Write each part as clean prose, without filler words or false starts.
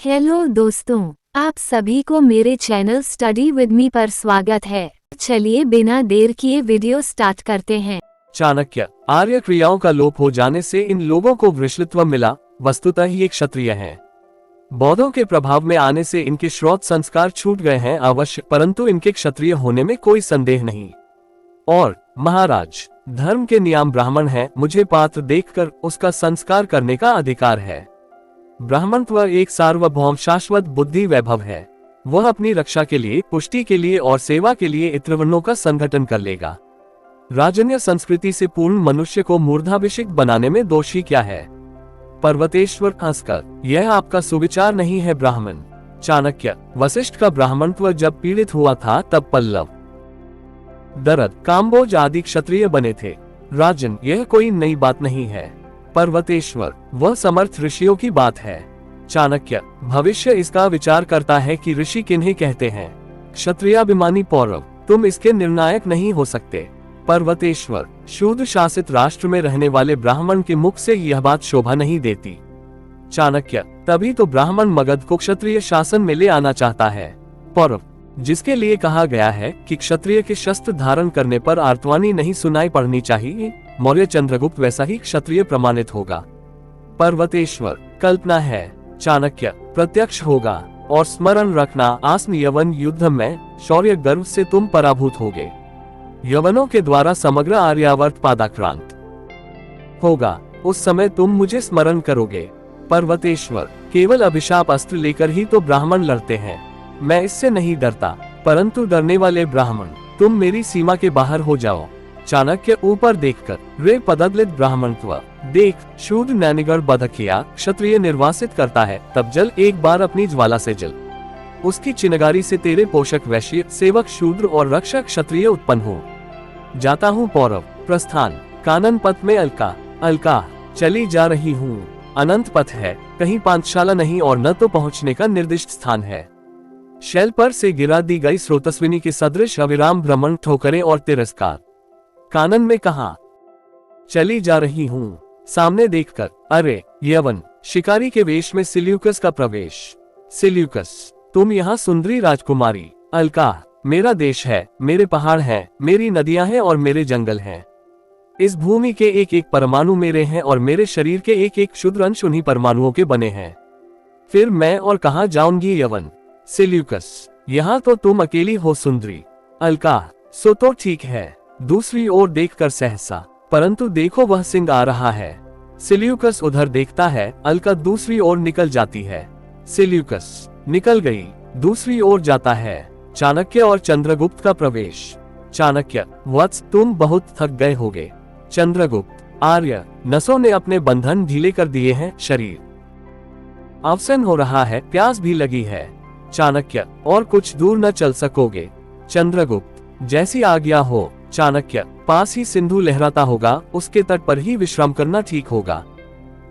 Hello दोस्तों, आप सभी को मेरे चैनल स्टडी विद मी पर स्वागत है। चलिए बिना देर किए वीडियो स्टार्ट करते हैं। चाणक्य। आर्य क्रियाओं का लोप हो जाने से इन लोगों को वृषलित्व मिला, वस्तुतः ये क्षत्रिय हैं। बौद्धों के प्रभाव में आने से इनके श्रौत संस्कार छूट गए हैं अवश्य, परंतु इनके क्षत्रिय होने में कोई संदेह नहीं। और महाराज, धर्म के नियम ब्राह्मण हैं, मुझे पात्र देखकर उसका संस्कार करने का अधिकार है। ब्राह्मणत्व एक सार्वभौम शाश्वत बुद्धि वैभव है। वह अपनी रक्षा के लिए, पुष्टि के लिए और सेवा के लिए इत्रवर्णों का संगठन कर लेगा। राजन्य संस्कृति से पूर्ण मनुष्य को मूर्धाभिषिक्त बनाने में दोषी क्या है? पर्वतेश्वर हंसकर, यह आपका सुविचार नहीं है ब्राह्मण। चाणक्य। वशिष्ठ का ब्राह्मणत्व जब पीड़ित हुआ था तब पल्लव, दरद, काम्बोज आदि क्षत्रिय बने थे। राजन, यह कोई नई बात नहीं है। पर्वतेश्वर, वह समर्थ ऋषियों की बात है। चाणक्य। भविष्य इसका विचार करता है कि ऋषि किन्हें कहते हैं। क्षत्रियाभिमानी पौरव, तुम इसके निर्णायक नहीं हो सकते। पर्वतेश्वर, शूद्र शासित राष्ट्र में रहने वाले ब्राह्मण के मुख से यह बात शोभा नहीं देती। चाणक्य। तभी तो ब्राह्मण मगध को क्षत्रिय शासन में ले आना चाहता है। पौरव, जिसके लिए कहा गया है कि क्षत्रिय के शस्त्र धारण करने पर आर्तवानी नहीं सुनाई पड़नी चाहिए, मौर्य चंद्रगुप्त वैसा ही क्षत्रिय प्रमाणित होगा। पर्वतेश्वर। कल्पना है। चाणक्य। प्रत्यक्ष होगा। और स्मरण रखना, आसन यवन युद्ध में शौर्य गर्व से तुम पराभूत होगे। यवनों के द्वारा समग्र आर्यावर्त पादाक्रांत होगा। उस समय तुम मुझे स्मरण करोगे। पर्वतेश्वर। केवल अभिशाप अस्त्र लेकर ही तो ब्राह्मण लड़ते हैं। मैं इससे नहीं डरता, परंतु डरने वाले ब्राह्मण, तुम मेरी सीमा के बाहर हो जाओ। चाणक्य ऊपर देखकर, रे पददलित ब्राह्मणत्व देख, शूद्र नैनिगढ़ बध किया क्षत्रिय निर्वासित करता है, तब जल एक बार अपनी ज्वाला से जल। उसकी चिनगारी से तेरे पोषक वैश्य, सेवक शूद्र और रक्षक क्षत्रिय उत्पन्न हो। जाता हूँ पौरव। प्रस्थान। कानन पथ में अलका, अलका चली जा रही हूँ। अनंत पथ है, कहीं पांचशाला नहीं और न तो पहुँचने का निर्दिष्ट स्थान है। शैल पर से गिरा दी गई स्रोतस्विनी के सदृश अविराम भ्रमण, ठोकरें और तिरस्कार। कानन में कहा चली जा रही हूँ? सामने देखकर, अरे यवन, शिकारी के वेश में सिल्यूकस का प्रवेश। सिल्यूकस, तुम यहाँ सुंदरी राजकुमारी। अलका, मेरा देश है, मेरे पहाड़ हैं, मेरी नदियां हैं और मेरे जंगल हैं। इस भूमि के एक एक परमाणु मेरे हैं और मेरे शरीर के एक एक क्षुद्र अंश उन्हीं परमाणुओं के बने हैं। फिर मैं और कहाँ जाऊंगी यवन? सिल्यूकस, यहाँ तो तुम अकेली हो सुंदरी। अलका, सो तो ठीक है। दूसरी ओर देखकर सहसा, परंतु देखो वह सिंह आ रहा है। सिल्यूकस उधर देखता है, अलका दूसरी ओर निकल जाती है। सिल्यूकस निकल गई, दूसरी ओर जाता है। चाणक्य और चंद्रगुप्त का प्रवेश। चाणक्य। वत्स, तुम बहुत थक गए होगे। चंद्रगुप्त। आर्य, नसों ने अपने बंधन ढीले कर दिए हैं, शरीर अवसन हो रहा है, प्यास भी लगी है। चाणक्य। और कुछ दूर न चल सकोगे? चंद्रगुप्त। जैसी आज्ञा हो। चाणक्य। पास ही सिंधु लहराता होगा, उसके तट पर ही विश्राम करना ठीक होगा।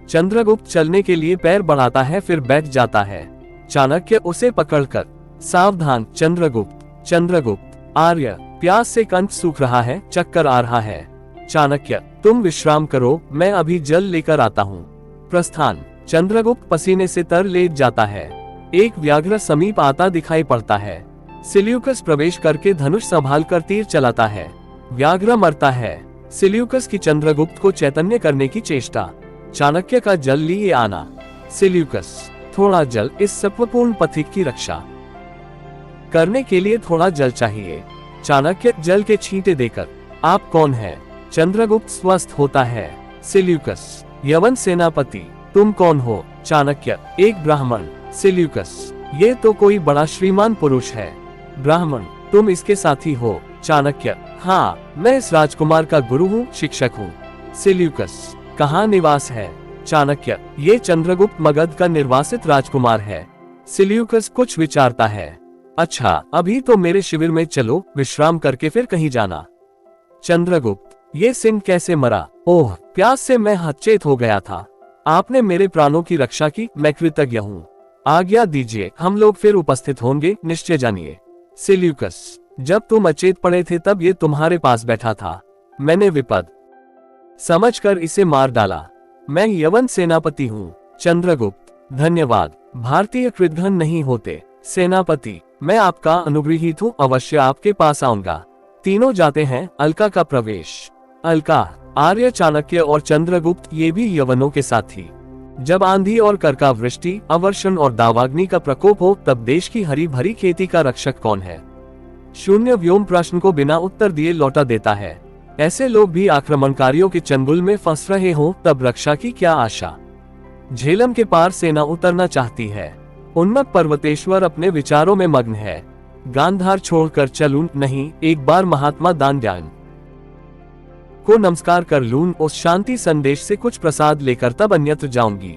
चंद्रगुप्त चलने के लिए पैर बढ़ाता है, फिर बैठ जाता है। चाणक्य उसे पकड़कर, सावधान चंद्रगुप्त। चंद्रगुप्त। आर्य, प्यास से कंठ सूख रहा है, चक्कर आ रहा है। चाणक्य। तुम विश्राम करो, मैं अभी जल लेकर आता हूँ। प्रस्थान। चंद्रगुप्त पसीने से तर लेट जाता है। एक व्याघ्र समीप आता दिखाई पड़ता है। सिल्यूकस प्रवेश करके धनुष संभाल कर तीर चलाता है। व्याघ्र मरता है। सिल्यूकस की चंद्रगुप्त को चैतन्य करने की चेष्टा। चाणक्य का जल लिए आना। सिल्यूकस। थोड़ा जल, इस सत्वपूर्ण पथिक की रक्षा करने के लिए थोड़ा जल चाहिए। चाणक्य जल के छींटे देकर, आप कौन है? चंद्रगुप्त स्वस्थ होता है। सिल्यूकस। यवन सेनापति। तुम कौन हो? चाणक्य। एक ब्राह्मण। सिल्यूकस। ये तो कोई बड़ा श्रीमान पुरुष है। ब्राह्मण। तुम इसके साथी हो? चाणक्य। हाँ, मैं इस राजकुमार का गुरु हूँ, शिक्षक हूँ। सिल्यूकस। कहाँ निवास है? चाणक्य। ये चंद्रगुप्त मगध का निर्वासित राजकुमार है। सिल्यूकस कुछ विचारता है। अच्छा, अभी तो मेरे शिविर में चलो, विश्राम करके फिर कहीं जाना। चंद्रगुप्त। ये सिंह कैसे मरा? ओह, प्यास से मैं हतचेत हो गया था। आपने मेरे प्राणों की रक्षा की, मैं कृतज्ञ हूँ। आज्ञा दीजिए, हम लोग फिर उपस्थित होंगे, निश्चय जानिए। सिल्यूकस। जब तुम अचेत पड़े थे तब ये तुम्हारे पास बैठा था। मैंने विपद समझकर इसे मार डाला। मैं यवन सेनापति हूँ। चंद्रगुप्त। धन्यवाद। भारतीय कृतघ्न नहीं होते। सेनापति, मैं आपका अनुग्रहित हूँ, अवश्य आपके पास आऊंगा। तीनों जाते हैं। अलका का प्रवेश। अलका, आर्य, चाणक्य और चंद्रगुप्त ये भी यवनों के साथी। जब आंधी और करका वृष्टि, अवर्षण और दावाग्नि का प्रकोप हो, तब देश की हरी भरी खेती का रक्षक कौन है? शून्य व्योम प्रश्न को बिना उत्तर दिए लौटा देता है। ऐसे लोग भी आक्रमणकारियों के चंगुल में फंस रहे हों, तब रक्षा की क्या आशा? झेलम के पार सेना उतरना चाहती है। उन्मत्त पर्वतेश्वर अपने विचारों में मग्न है। गांधार छोड़कर चलूं नहीं, एक बार महात्मा दानध्यान को नमस्कार कर लूं, उस शांति संदेश से कुछ प्रसाद लेकर तब अन्यत्र जाऊंगी।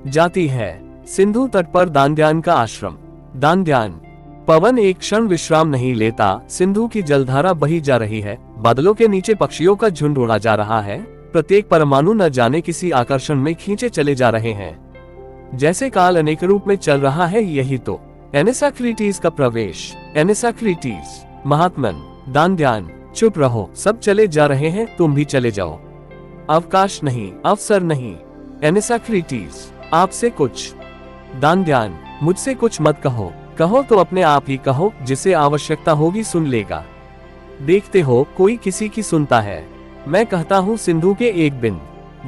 जाती है। सिंधु तट पर दानध्यान का आश्रम। दानध्यान। पवन एक क्षण विश्राम नहीं लेता। सिंधु की जलधारा बही जा रही है। बादलों के नीचे पक्षियों का झुंड उड़ा जा रहा है। प्रत्येक परमाणु न जाने किसी आकर्षण में खींचे चले जा रहे हैं। जैसे काल अनेक रूप में चल रहा है। यही तो एनेसाक्रीटीज का प्रवेश। एनेसाक्रीटीज, महात्मन, दानध्यान, चुप रहो, सब चले जा रहे हैं, तुम भी चले जाओ। अवकाश नहीं, अवसर नहीं। एनेसाक्रीटीज, आपसे कुछ। दानध्यान, मुझसे कुछ मत कहो। कहो तो अपने आप ही कहो, जिसे आवश्यकता होगी सुन लेगा। देखते हो कोई किसी की सुनता है। मैं कहता हूँ सिंधु के एक बिंद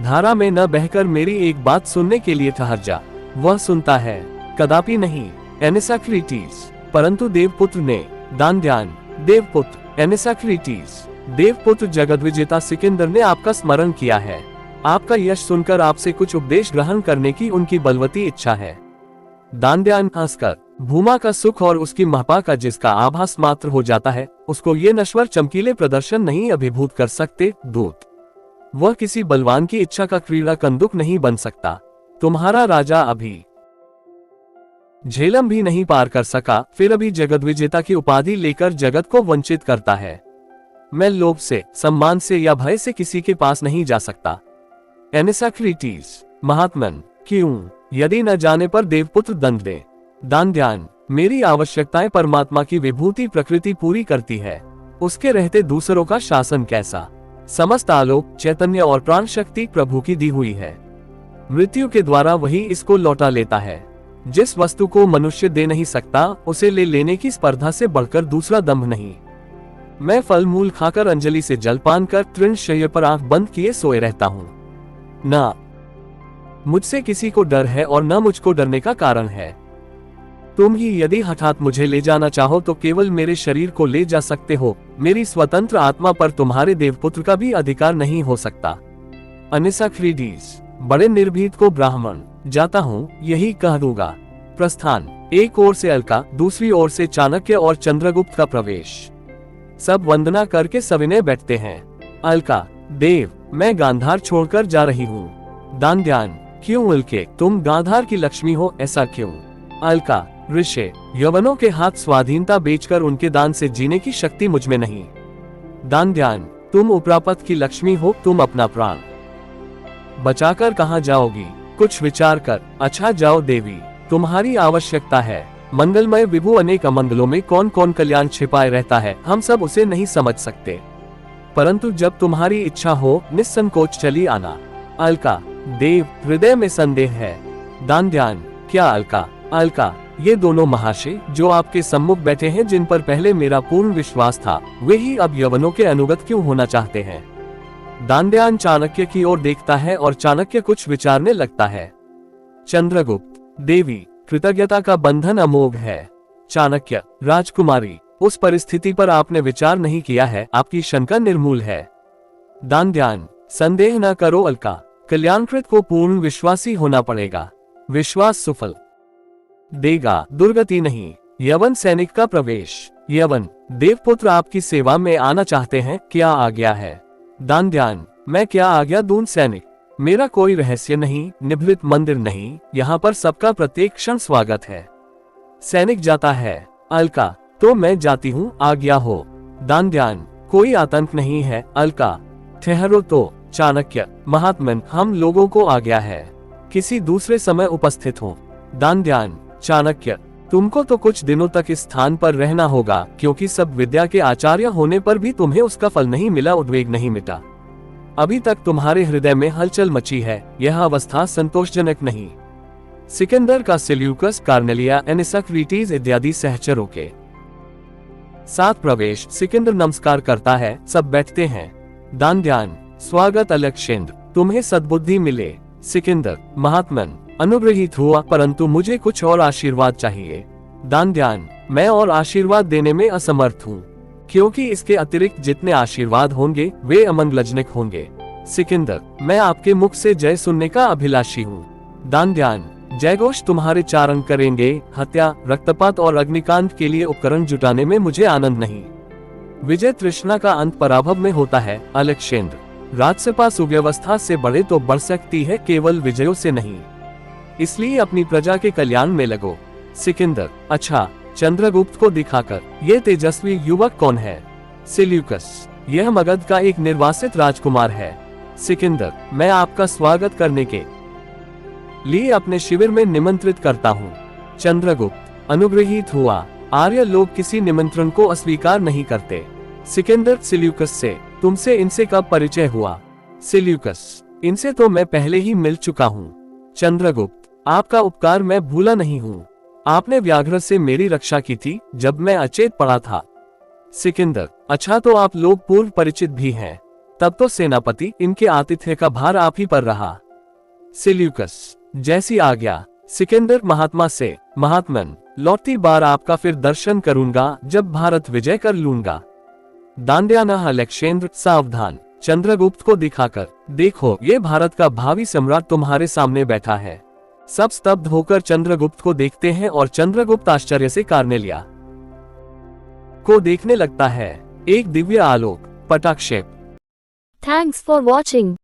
धारा में न बहकर मेरी एक बात सुनने के लिए ठहर जा। वह सुनता है, कदापि नहीं। एनेसाक्रीटीज, परंतु देवपुत्र ने। दानध्यान, देवपुत्र। एनेसाक्रीटीज, देवपुत्र जगद्विजेता सिकंदर ने आपका स्मरण किया है। आपका यश सुनकर आपसे कुछ उपदेश ग्रहण करने की उनकी बलवती इच्छा है। दानध्यान हंसकर, भूमा का सुख और उसकी महपा का जिसका आभास मात्र हो जाता है, उसको ये नश्वर चमकीले प्रदर्शन नहीं अभिभूत कर सकते। दूत, वह किसी बलवान की इच्छा का क्रीड़ा कंदुक नहीं बन सकता। तुम्हारा राजा अभी झेलम भी नहीं पार कर सका, फिर अभी जगद्विजेता की उपाधि लेकर जगत को वंचित करता है। मैं लोभ से, सम्मान से या भय से किसी के पास नहीं जा सकता। एनेसाक्रीटीज, महात्मन, क्यों? यदि न जाने पर देवपुत्र दंड दे। दानध्यान, मेरी आवश्यकताएं परमात्मा की विभूति प्रकृति पूरी करती है। उसके रहते दूसरों का शासन कैसा? समस्त आलोक, चैतन्य और प्राण शक्ति प्रभु की दी हुई है। मृत्यु के द्वारा वही इसको लौटा लेता है। जिस वस्तु को मनुष्य दे नहीं सकता, उसे ले लेने की स्पर्धा से बढ़कर दूसरा दंभ नहीं। मैं फल मूल खाकर अंजलि से जलपान कर तृण शय्या पर आंख बंद किए सोए रहता हूँ। ना मुझसे किसी को डर है और न मुझको डरने का कारण है। तुम ही यदि हठात मुझे ले जाना चाहो तो केवल मेरे शरीर को ले जा सकते हो। मेरी स्वतंत्र आत्मा पर तुम्हारे देवपुत्र का भी अधिकार नहीं हो सकता। एनेसाक्रीटीज, बड़े निर्भीत को ब्राह्मण, जाता हूँ, यही कह दूंगा। प्रस्थान। एक ओर से अलका, दूसरी ओर से चाणक्य और चंद्रगुप्त का प्रवेश। सब वंदना करके सविनय बैठते हैं। अलका, देव, मैं गांधार छोड़कर जा रही हूँ। दानध्यान, क्यों अलके? तुम गांधार की लक्ष्मी हो, ऐसा क्यों? अलका, ऋषि, यवनों के हाथ स्वाधीनता बेचकर उनके दान से जीने की शक्ति मुझ में नहीं। दानध्यान, तुम उपरापत की लक्ष्मी हो, तुम अपना प्राण बचाकर कहाँ जाओगी? कुछ विचार कर। अच्छा जाओ देवी, तुम्हारी आवश्यकता है। मंगलमय विभु अनेक अमंगलों में कौन कौन कल्याण छिपाए रहता है, हम सब उसे नहीं समझ सकते, परंतु जब तुम्हारी इच्छा हो निस्संकोच चली आना। अलका, देव, हृदय में संदेह है। दानध्यान, क्या अलका? अलका, ये दोनों महाशय जो आपके सम्मुख बैठे हैं, जिन पर पहले मेरा पूर्ण विश्वास था, वे ही अब यवनों के अनुगत क्यों होना चाहते हैं? दानध्यान चाणक्य की ओर देखता है और चाणक्य कुछ विचारने लगता है। चंद्रगुप्त, देवी, कृतज्ञता का बंधन अमोघ है। चाणक्य, राजकुमारी, उस परिस्थिति पर आपने विचार नहीं किया है, आपकी शंका निर्मूल है। दानध्यान, संदेह न करो अलका, कल्याणकृत को पूर्ण विश्वासी होना पड़ेगा। विश्वास सुफल देगा, दुर्गति नहीं। यवन सैनिक का प्रवेश। यवन, देवपुत्र आपकी सेवा में आना चाहते हैं, क्या आज्ञा है? दानध्यान, मैं क्या आज्ञा दूं सैनिक? मेरा कोई रहस्य नहीं, निभृत मंदिर नहीं, यहाँ पर सबका प्रत्येक क्षण स्वागत है। सैनिक जाता है। अलका, तो मैं जाती हूँ, आज्ञा हो। दानध्यान, कोई आतंक नहीं है। अलका, ठहरो तो। चाणक्य, महात्मन, हम लोगों को आज्ञा है, किसी दूसरे समय उपस्थित हो। दानध्यान, चाणक्य, तुमको तो कुछ दिनों तक इस स्थान पर रहना होगा, क्योंकि सब विद्या के आचार्य होने पर भी तुम्हें उसका फल नहीं मिला, उद्वेग नहीं मिटा। अभी तक तुम्हारे हृदय में हलचल मची है, यह अवस्था संतोषजनक नहीं। सिकंदर का सेल्यूकस, कार्नेलिया, एनिसक्रीटीज इत्यादि सहचरों के साथ प्रवेश। सिकंदर नमस्कार करता है, सब बैठते हैं। दान ध्यान। स्वागत अलेक्जेंडर, तुम्हें सद्बुद्धि मिले। सिकंदर, महात्मन, अनुग्रहित हुआ, परंतु मुझे कुछ और आशीर्वाद चाहिए। दान ध्यान, मैं और आशीर्वाद देने में असमर्थ हूँ, क्योंकि इसके अतिरिक्त जितने आशीर्वाद होंगे वे अमंगलजनक होंगे। सिकंदर, मैं आपके मुख से जय सुनने का अभिलाषी हूँ। दान ध्यान, जयघोष तुम्हारे चारण करेंगे। हत्या, रक्तपात और अग्निकांड के लिए उपकरण जुटाने में मुझे आनंद नहीं। विजय तृष्णा का अंत पराभव में होता है। अलेक्जेंडर, राजसभा सुव्यवस्था से बढ़े तो बढ़ सकती है, केवल विजयों से नहीं, इसलिए अपनी प्रजा के कल्याण में लगो। सिकंदर, अच्छा, चंद्रगुप्त को दिखाकर, ये तेजस्वी युवक कौन है? सेल्यूकस, यह मगध का एक निर्वासित राजकुमार है। सिकंदर, मैं आपका स्वागत करने के लिए अपने शिविर में निमंत्रित करता हूँ। चंद्रगुप्त, अनुग्रहित हुआ। आर्य लोग किसी निमंत्रण को अस्वीकार नहीं करते। सिकंदर, सेल्यूकस से तुमसे इनसे कब परिचय हुआ? सेल्यूकस, इनसे तो मैं पहले ही मिल चुका हूँ। चंद्रगुप्त, आपका उपकार मैं भूला नहीं हूँ। आपने व्याघ्र से मेरी रक्षा की थी जब मैं अचेत पड़ा था। सिकंदर, अच्छा, तो आप लोग पूर्व परिचित भी हैं। तब तो सेनापति, इनके आतिथ्य का भार आप ही पर रहा। सेल्यूकस, जैसी आज्ञा। सिकंदर, महात्मा से, महात्मन, लौटती बार आपका फिर दर्शन करूंगा जब भारत विजय कर लूंगा। दांड्याना। अलेक्जेंडर, सावधान। चंद्रगुप्त को दिखाकर, देखो, ये भारत का भावी सम्राट तुम्हारे सामने बैठा है। सब स्तब्ध होकर चंद्रगुप्त को देखते हैं और चंद्रगुप्त आश्चर्य से कार्नेलिया को देखने लगता है। एक दिव्य आलोक, पटाक्षेप। Thanks for watching.